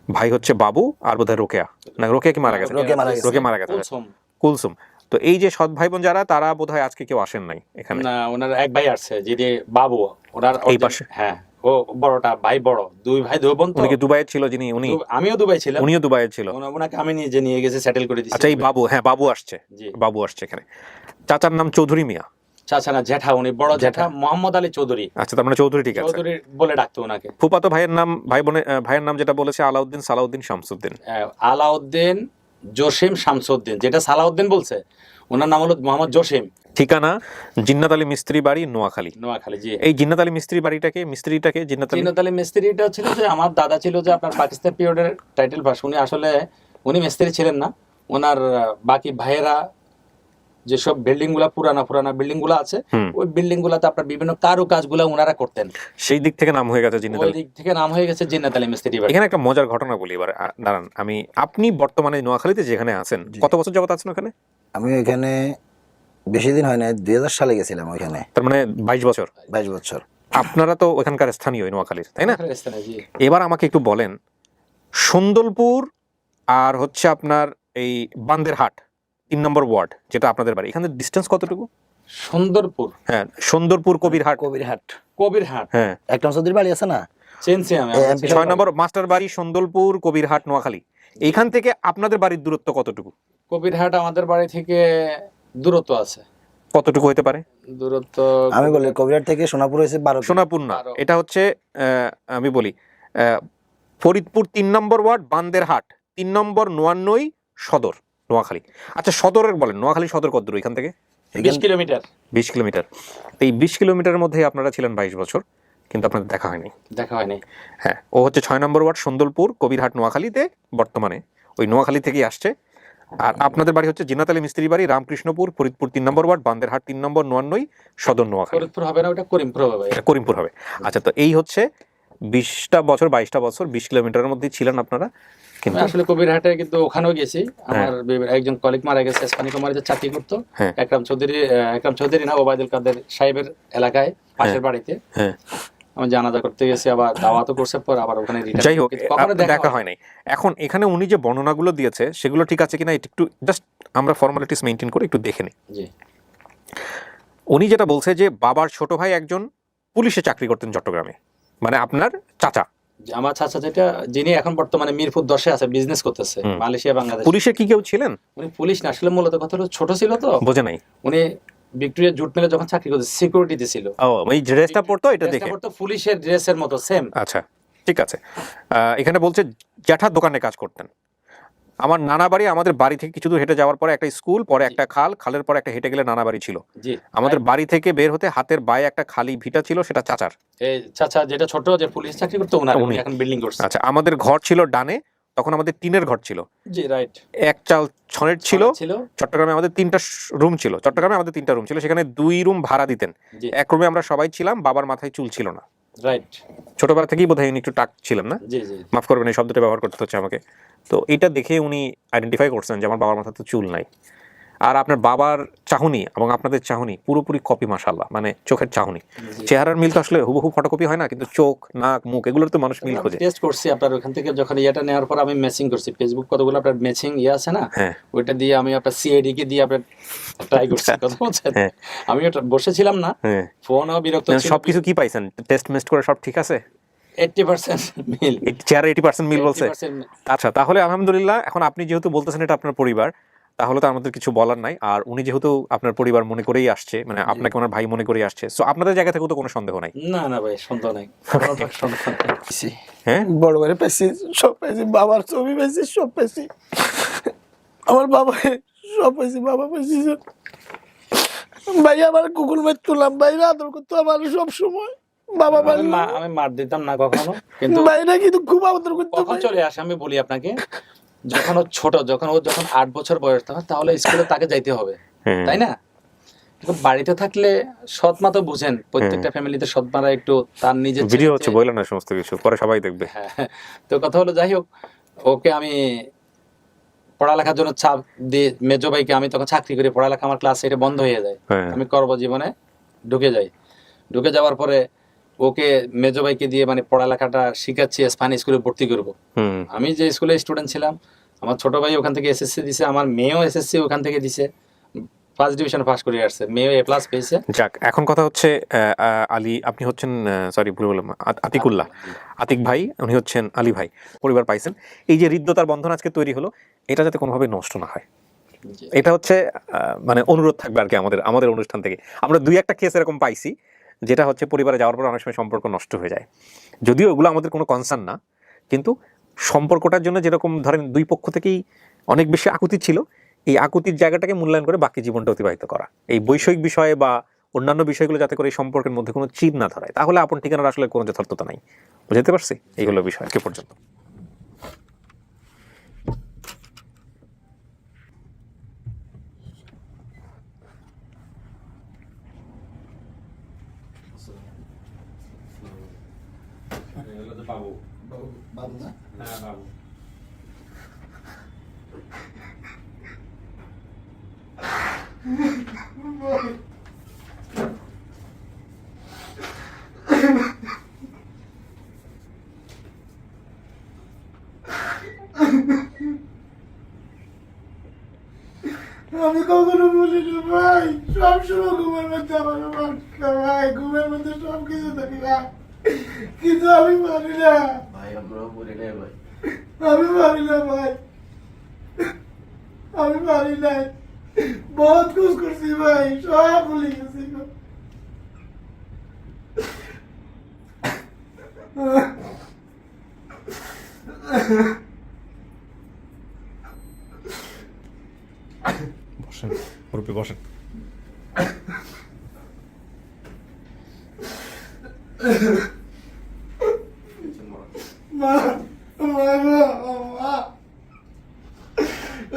ভাই হচ্ছে বাবু, আর বোধহয় রোকেয়া, না রোকেয়া কি মারা গেছে? রোকেয়া মারা গেছে। রোকেয়া মারা গেছে। কুলসুম। কুলসুম। তো এই যে সৎ ভাই বোন যারা, তারা বোধহয় আজকে কেউ আসেন নাই এখানে। না, ওনার এক ভাই আসছে, যিনি বাবু, ওনার এই পাশে। হ্যাঁ, ও বড়টা ভাই, বড় 2 ভাই 2 বোন। তো উনি কি দুবাইয়ের ছিল? যিনি উনি, আমিও দুবাই ছিলাম, উনিও দুবাইয়ের ছিল। ওনাকে আমি নিজে নিয়ে গেছে, সেটেল করে দিয়েছি। আচ্ছা, এই বাবু, হ্যাঁ বাবু আসছে, জি। বাবু আসছে এখানে। চাচার নাম চৌধুরী মিয়া। চাচা না, জেঠা, উনি বড় জেঠা মোহাম্মদ আলী চৌধুরী। আচ্ছা, তার মানে চৌধুরী, ঠিক আছে। চৌধুরী বলে ডাকতো ওনাকে। ফুফাতো ভাইয়ের নাম, ভাইয়ের নাম যেটা বলেছে আলাউদ্দিন, সালাউদ্দিন, শামসুদ্দিন। আলাউদ্দিন, জসিম, শামসুদ্দিন। যেটা সালাউদ্দিন বলছে, ওনার নাম হলো মোহাম্মদ জসিম। ঠিকানা জিন্নাত আলী মিস্ত্রি বাড়ি, নোয়াখালী। নোয়াখালী, জি। এই জিন্নাত আলী মিস্ত্রি বাড়িটাকে, মিস্ত্রিটাকে জিন্নাত আলী, জিন্নাত আলী মিস্ত্রিটা ছিল যে আমার দাদা ছিল যে আপনার পাকিস্তান পিরিয়ডের টাইটেল পাস। উনি আসলে উনি মিস্ত্রি ছিলেন না, ওনার বাকি ভাইয়েরা যেসব বিল্ডিং গুলা পুরানা বিল্ডিং গুলা আছে, ওই বিল্ডিং গুলাতে আপনার বিভিন্ন কারুকাজগুলো ওনারা করতেন। সেই দিক থেকে নাম হয়ে গেছে জিন্নাত ওই আলী। দিক থেকে নাম হয়ে গেছে জিন্নাত আলী মিস্ত্রি বাড়ি। এখানে একটা মজার ঘটনা বলি এবার, দাঁড়ান। আপনি বর্তমানে নোয়াখালীতে যেখানে আছেন, কত বছর যাবত আছেন ওখানে? আমি এখানে বেশি দিন হয় না, 2000 সালে গেছিলাম ওইখানে। তার মানে 22 বছর। 22 বছর। আপনারা তো ওখানকার স্থানীয়, নোয়াখালীর, তাই না? জি। এবার আমাকে একটু বলেন, সুন্দরপুর আর হচ্ছে আপনার এই বান্দেরহাট 3 নম্বর ওয়ার্ড, যেটা আপনাদের বাড়ি, এখানে ডিস্টেন্স কতটুকু? সুন্দরপুর, হ্যাঁ, সুন্দরপুর কবিরহাট। কবিরহাট, হ্যাঁ, একদম চৌধুরী বাড়ি আছে না, চেনছি আমি। 6 নম্বর মাস্টার বাড়ি, সুন্দরপুর, কবিরহাট, নোয়াখালী। এইখান থেকে আপনাদের বাড়ির দূরত্ব কতটুকু? কবিরহাট আমাদের বাড়ি থেকে দূরত্ব আছে, কতটুকু হতে পারে দূরত্ব? আমি বলি কবিরহাট থেকে সোনাপুর হয়েছে 12। সোনাপুর না, এটা হচ্ছে আমি বলি ফরিদপুর 3 নম্বর ওয়ার্ড, বান্দেরহাট 3 নম্বর, 99 সদর, নোয়াখালী। আচ্ছা, সদরের বলেন, নোয়াখালী সদর কত দূর এখান থেকে? 20 কিলোমিটার। 20 কিলোমিটার। এই 20 কিলোমিটারের মধ্যে আপনারা ছিলেন 22 বছর, কিন্তু আপনাদের দেখা হয়নি। দেখা হয়নি। হ্যাঁ, ও হচ্ছে 6 নম্বর ওয়ার্ড, সুন্দরপুর, কবিরহাট, নোয়াখালীতে, বর্তমানে ওই নোয়াখালী থেকেই আসছে। আর আপনাদের বাড়ি হচ্ছে জিন্নাত আলী মিস্ত্রি বাড়ি, রামকৃষ্ণপুর, ফরিদপুর 3 নম্বর ওয়ার্ড, বান্দেরহাট 3 নম্বর, 99 সদর, নোয়াখালী। ফরিদপুর হবে না, ওটা করিমপুর হবে ভাই। এটা করিমপুর হবে। আচ্ছা, তো এই হচ্ছে 20টা বছর, 22টা বছর 20 কিলোমিটারের মধ্যেই ছিলেন আপনারা। কিন্তু আসলে কবিরহাটে কিন্তু ওখানেও গেছি, আমার একজন কলিগ মারা গেছে, স্থানীয় কুমারীতে চাকরি করতো, হ্যাঁ। একরাম চৌধুরী না, ওবায়দুল কাদের সাহেবের এলাকায়, পাশের বাড়িতে। হ্যাঁ, আমি জানাজা করতে গেছি, আবার দাওয়াতও করছে, পর আবার ওখানে return যাই হোক, কিন্তু কখনো দেখা হয় নাই। এখন এখানে উনি যে বর্ণনাগুলো দিয়েছে, সেগুলো ঠিক আছে কিনা একটু জাস্ট আমরা ফর্মালিটিস মেইনটেইন করে একটু দেখে নিই। জি। উনি যেটা বলছে যে বাবার ছোট ভাই একজন পুলিশে চাকরি করতেন চট্টগ্রামে, মানে আপনার চাচা। আমার চাচা, যেটা যিনি এখন বর্তমানে মিরপুর 10-এ আছে, বিজনেস করতেছে মালয়েশিয়া, বাংলাদেশ। পুলিশে কি কেউ ছিলেন? উনি পুলিশ না, আসলে মূলত কথা হলো ছোট ছিল তো, বোঝে নাই। উনি ভিক্টোরিয়া জুট মিলে যখন চাকরি করতে সিকিউরিটিতে ছিল। ও, এই ড্রেসটা পরতো, এটা দেখে। পরতো পুলিশের ড্রেসের মতো সেম। আচ্ছা, ঠিক আছে। এখানে বলছে জ্যাঠার দোকানে কাজ করতেন। আমার নানা বাড়ি আমাদের বাড়ি থেকে কিছু দূর হেঁটে যাওয়ার পরে একটা স্কুল, পরে একটা খাল, খালের পরে একটা হেঁটে গেলে নানা বাড়ি ছিল। জি। আমাদের বাড়ি থেকে বের হতে হাতের বায়ে একটা খালি ভিটা ছিল, সেটা চাচার। এই চাচা যেটা ছোট, যে পুলিশ চাকরি করতো, উনি এখন বিল্ডিং করছে। আচ্ছা, আমাদের ঘর ছিল ডানে, তখন আমাদের টিনের ঘর ছিল। জি, রাইট। এক চাল ছনের ছিল। চট্টগ্রামে আমাদের 3টা রুম ছিল, সেখানে 2 রুম ভাড়া দিতেন। এক রুমে আমরা সবাই ছিলাম, বাবার মাথায় চুল ছিল না। রাইট। ছোটবেলা থেকেই বোধহয় উনি একটু টাক ছিলেন না? জি জি, মাফ করবেন, এই শব্দটা ব্যবহার করতে হচ্ছে আমাকে। তো এটা দেখে উনি আইডেন্টিফাই করছেন যে আমার বাবার মাথায় তো চুল নাই। আর আপনার বাবার চাহনি এবং আপনাদের চাহনি পুরোপুরি কপি, মাশাআল্লাহ, মানে চোখের চাহনি। চেহারার মিল তো আসলে হুবহু ফটোকপি হয় না, কিন্তু চোখ, নাক, মুখ এগুলোর তো মানুষ মিল খোঁজে। টেস্ট করছি আপনার ওখান থেকে, যখন ইয়েটা নেওয়ার পর আমি ম্যাচিং করছি, ফেসবুক কতগুলো আপনার ম্যাচিং ইয়ে আছে না, ওইটা দিয়ে আমি আপনার সিআইডি কে দিয়ে আপনার ট্রাই করছি। কথা বলছেন, আমি ওটা বসেছিলাম না, ফোনও বিরক্ত ছিল। সবকিছু কি পাইছেন? টেস্ট মেস্ট করে সব ঠিক আছে? 80% মিল, চেহারা 80% মিল বলছে। আচ্ছা, তাহলে আলহামদুলিল্লাহ। এখন আপনি যেহেতু বলতেছেন এটা আপনার পরিবার, তাহলে তো আমাদের কিছু বলার নাই। আর উনি যেহেতু আপনার পরিবার মনে করেই আসছে, মানে আপনাকে ওনার ভাই মনে করেই আসছে, সো আপনাদের জায়গা থেকে তো কোনো সন্দেহ নাই। না না ভাই, সন্দেহ নাই। হ্যাঁ, বড় বড় পেয়েছি, সব পেয়েছি, বাবার ছবি পেয়েছি, সব পেয়েছি, আমার বাবা সব পেয়েছি, বাবা পেয়েছি। ভাই আমার কুকুর মেয়ে তুলাম ভাইরা আদর করতো আমার সব সময় বাবা ভাই আমি মার দিতাম না কখনো, কিন্তু ভাইরা কিন্তু খুব আদর করতো কখন চলে আসে আমি বলি আপনাকে, যখন ও ছোট, যখন 8 বছর বয়স তখন, তাহলে স্কুলে তাকে যাইতে হবে, তাই না? কিন্তু বাড়িতে থাকলে সৎ মা তো বুঝেন, প্রত্যেকটা ফ্যামিলিতে সৎ মারা একটু তার নিজের ভিডিও হচ্ছে, বললেন না সমস্ত কিছু, পরে সবাই দেখবে। তো কথা হলো, যাই হোক, ওকে আমি পড়ালেখার জন্য চাপ দিয়ে মেজো ভাইকে, আমি তখন চাকরি করি, পড়ালেখা আমার ক্লাস এটা বন্ধ হয়ে যায়, আমি কর্মজীবনে ঢুকে যাওয়ার পরে ওকে মেজো ভাইকে দিয়ে মানে পড়ালেখাটা শিখাচ্ছি, স্পানিশ স্কুলে ভর্তি করবো। আমি যে স্কুলে স্টুডেন্ট ছিলাম, আমার ছোট ভাই ওখান থেকে এসএসসি দিছে, আমার মেয়েও এসএসসি ওখান থেকে দিছে, ফার্স্ট ডিভিশন পাস করে আসছে, মেয়েও A+ পেয়েছে। যাক, এখন কথা হচ্ছে আলী, আপনি হচ্ছেন, সরি ভুল বললাম, আতিকুল্লাহ, আতিক ভাই, উনি হচ্ছেন আলী ভাই, পরিবার পাইছেন। এই যে হৃদ্যতার বন্ধন আজকে তৈরি হলো, এটা যাতে কোনোভাবে নষ্ট না হয়, এটা হচ্ছে মানে অনুরোধ থাকবে আর কি আমাদের অনুষ্ঠান থেকে। আমরা 2-1টা কেস এরকম পাইছি, যেটা হচ্ছে পরিবারে যাওয়ার পর অনেক সময় সম্পর্ক নষ্ট হয়ে যায়। যদিও ওগুলো আমাদের কোনো কনসার্ন না, কিন্তু সম্পর্কটার জন্য যেরকম ধরেন 2 পক্ষ থেকেই অনেক বেশি আকুতি ছিল, এই আকুতির জায়গাটাকে মূল্যায়ন করে বাকি জীবনটা অতিবাহিত করা, এই বৈষয়িক বিষয়ে বা অন্যান্য বিষয়গুলো যাতে করে এই সম্পর্কের মধ্যে কোনো চির না ধরায়, তাহলে আপন ঠিকানার আসলে কোনো যথার্থতা নাই। বুঝতে পারছি? এই হলো বিষয় কে পর্যন্ত। বাবু বাবু না হ্যাঁ বাবু আমি কখনো বলিনি ভাই, সবসময় ঘুমের মধ্যে আমার বাচ্চা ভাই, ঘুমের মধ্যে সব কিছু দেখি না, কিন্তু আমি পারি না ভাই, আমরাও বলি না ভাই, আমি পারি না ভাই, আমি পারি না, বহুত খুশ করছি ভাই, সব ভুলে গেছি গো। বসেন মুরব্বী, বসেন। মা, মা গো, মা,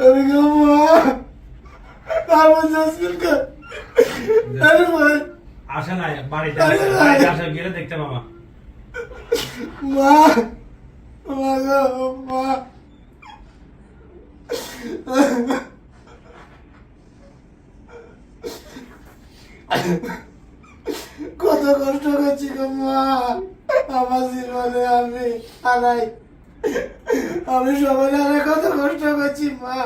আরে গো মা, আমার জাসমিন কে, আরে ভাই আসে নাই বাড়িতে, আসে গেলে দেখতে মামা। মা, মা গো, মা, কত কষ্ট করছি গো মা, আমার জীবনে আমি সবাই কত কষ্ট করছি মা,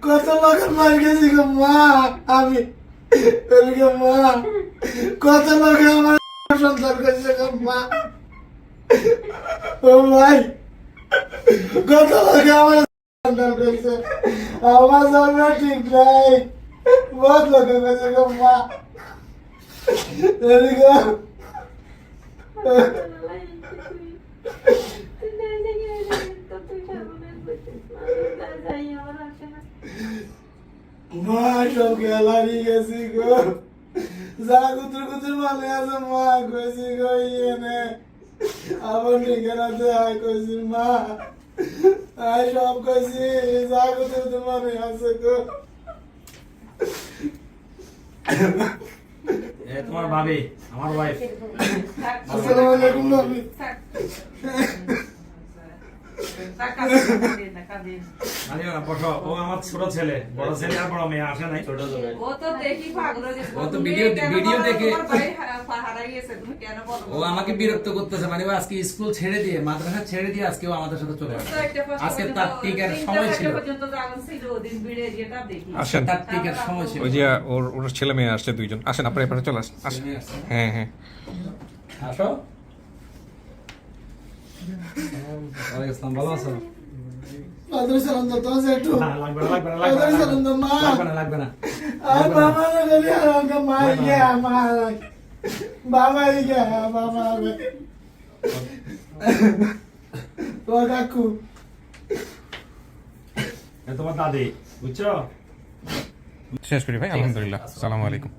কত লোকের মার গেছি গো মা, আমি মা, কত লোকে আমার সন্তান করছে গো মা, ও ভাই, কত লোকে আমার সন্তান করছে, আমার জন্য ঠিক নাই, বহুত লোকে করছে গো মা, মা সব গেলারি গেছি গো, যা কুতুর মানে আছে মা কইছি গো, ইয়ে আমার ঠিকানাতে আয় কইছি মা, আয় সব কইছি, যা কুতুর মানে আছে গো। তোমার ভাবি, আমার ওয়াইফ। আসসালামু আলাইকুম ভাবি। ও আমার ছোট ছেলে, বড় ছেলে আর বড় মেয়ে আসে নাই। ও তো দেখি পাগল হয়ে গেছে, ও তো ভিডিও দেখে হারাই গেছে, তুমি কেন বলো? ও আমাকে বিরক্ত করতেছে, মানে ও আজকে স্কুল ছেড়ে দিয়ে, মাদ্রাসা ছেড়ে দিয়ে আজকে ও আমাদের সাথে চলে আসে। আজকে তার টিকার সময় ছিল, আসেন, তার টিকার সময় ছিল। ওই যে ওর ছেলে মেয়ে আসছে 2জন, আসেন আপনার এপারে চলে আসেন, আসেন। হ্যাঁ হ্যাঁ, আসো। ওয়ালাইকুম আসসালাম, ভালো আছো? আদর সালাম দাও তো একটু, লাগবে না, আদর সালাম দাও মা, লাগবে না। আর বাবা না গলি আর মা গিয়া আমার বাবা গিয়া বাবা ও কাকু, তোমার দাদি, বুঝছো? শেষ করি ভাই, আলহামদুলিল্লাহ, আসসালামু আলাইকুম।